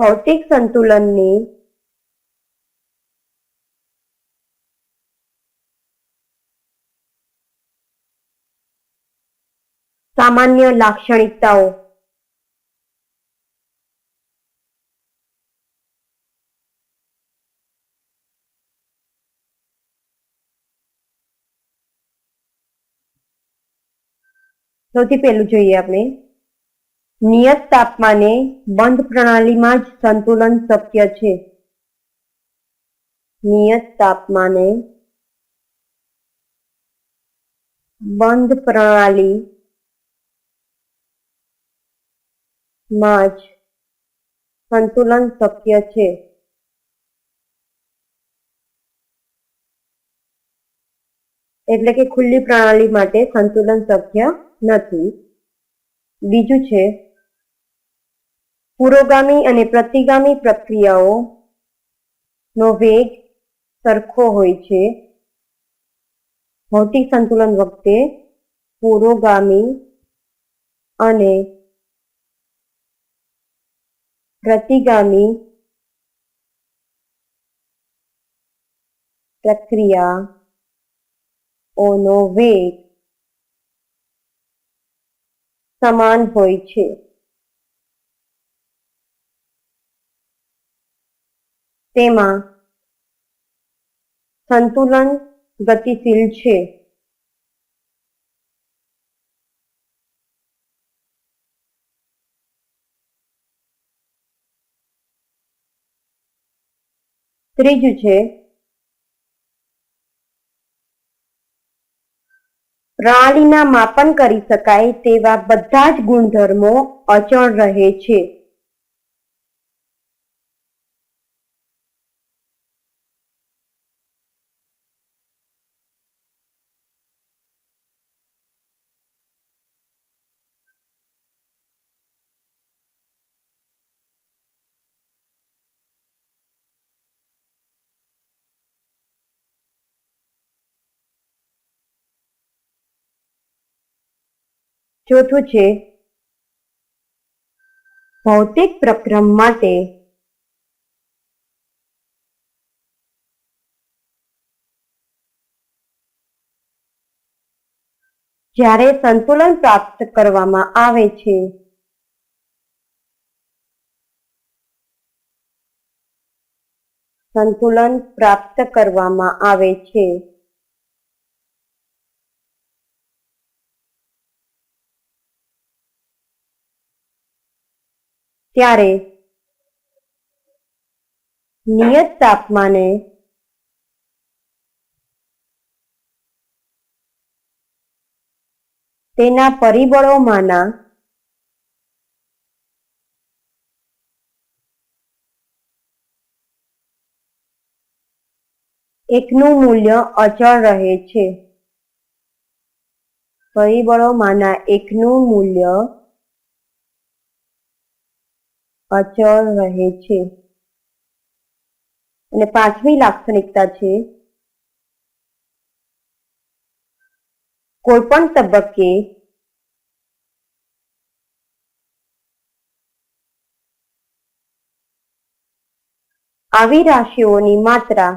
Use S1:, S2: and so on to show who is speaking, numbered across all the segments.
S1: ભૌતિક સંતુલનની સામાન્ય લાક્ષણિકતાઓ. સૌથી પહેલું જોઈએ આપણે, નિયત તાપમાને બંધ પ્રણાલીમાં જ સંતુલન શક્ય છે. નિયત તાપમાને બંધ પ્રણાલીમાં જ સંતુલન શક્ય છે. એટલે કે ખુલ્લી પ્રણાલી માટે સંતુલન શક્ય નથી. બીજું છે, પુરોગામી અને પ્રતિગામી પ્રક્રિયાઓ નો વેગ સરખો હોય છે. ભૌતિક સંતુલન વખતે પુરોગામી અને પ્રતિગામી પ્રક્રિયાઓનો વેગ સમાન હોય છે. તેમાં સંતુલન ગતિશીલ છે. ત્રીજું છે, પ્રણાલીના માપન કરી શકાય તેવા બધા જ ગુણધર્મો અચળ રહે છે. ચોથું છે, ભૌતિક પ્રક્રમ માટે જ્યારે સંતુલન પ્રાપ્ત કરવામાં આવે છે ત્યારે નિયત તાપમાને તેના પરિબળોમાંના એકનું મૂલ્ય અચળ રહે છે. પરિબળોમાંના એકનું મૂલ્ય અચળ રહે છે. અને પાંચમી લાક્ષણિકતા છે, કોઈપણ તબક્કે આવી રાશિઓની માત્રા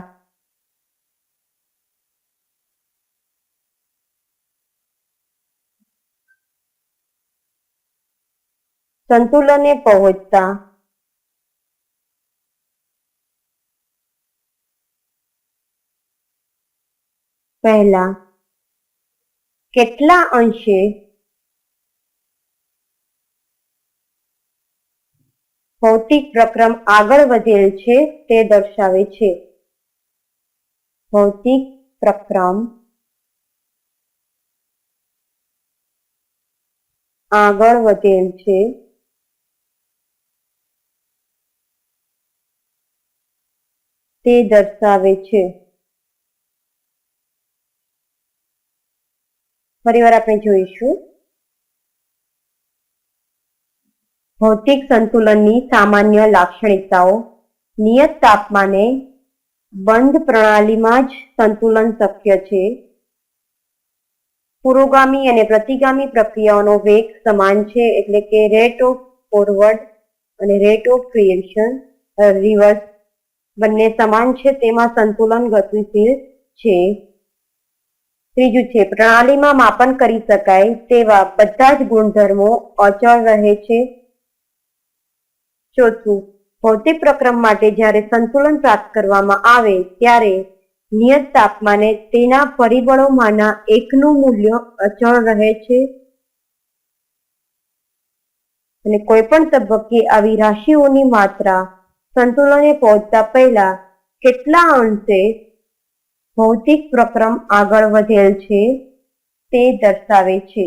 S1: સંતુલને પહોંચતા પહેલા કેટલા અંશે ભૌતિક પ્રક્રમ આગળ વધેલ છે તે દર્શાવે છે. ભૌતિક પ્રક્રમ આગળ વધેલ છે તે દર્શાવે છે. ફરીવાર આપણે જોઈશું, ભૌતિક સંતુલનની સામાન્ય લાક્ષણિકતાઓ. નિયત તાપમાને બંધ પ્રણાલીમાં જ સંતુલન શક્ય છે. પુરોગામી અને પ્રતિગામી પ્રક્રિયાઓનો વેગ સમાન છે, એટલે કે રેટ ઓફ ફોરવર્ડ અને રેટ ઓફ ક્રિએશન રિવર્સ બંને સમાન છે, તેમાં સંતુલન ગતિશીલ છે. ત્રીજું છે પ્રણાલીમાં માપન કરી શકાય તેવા બધા જ ગુણધર્મો અચળ રહે છે. ચોથું, ભૌતિક પ્રક્રમ માટે જ્યારે સંતુલન પ્રાપ્ત કરવામાં આવે ત્યારે નિયત તાપમાને તેના પરિબળોમાંના એકનું મૂલ્ય અચળ રહે છે અને કોઈ પણ તબક્કે આવી રાશિઓની માત્રા સંતુલને પહોંચતા પહેલા કેટલા અંશે ભૌતિક પ્રક્રમ આગળ વધેલ છે તે દર્શાવે છે.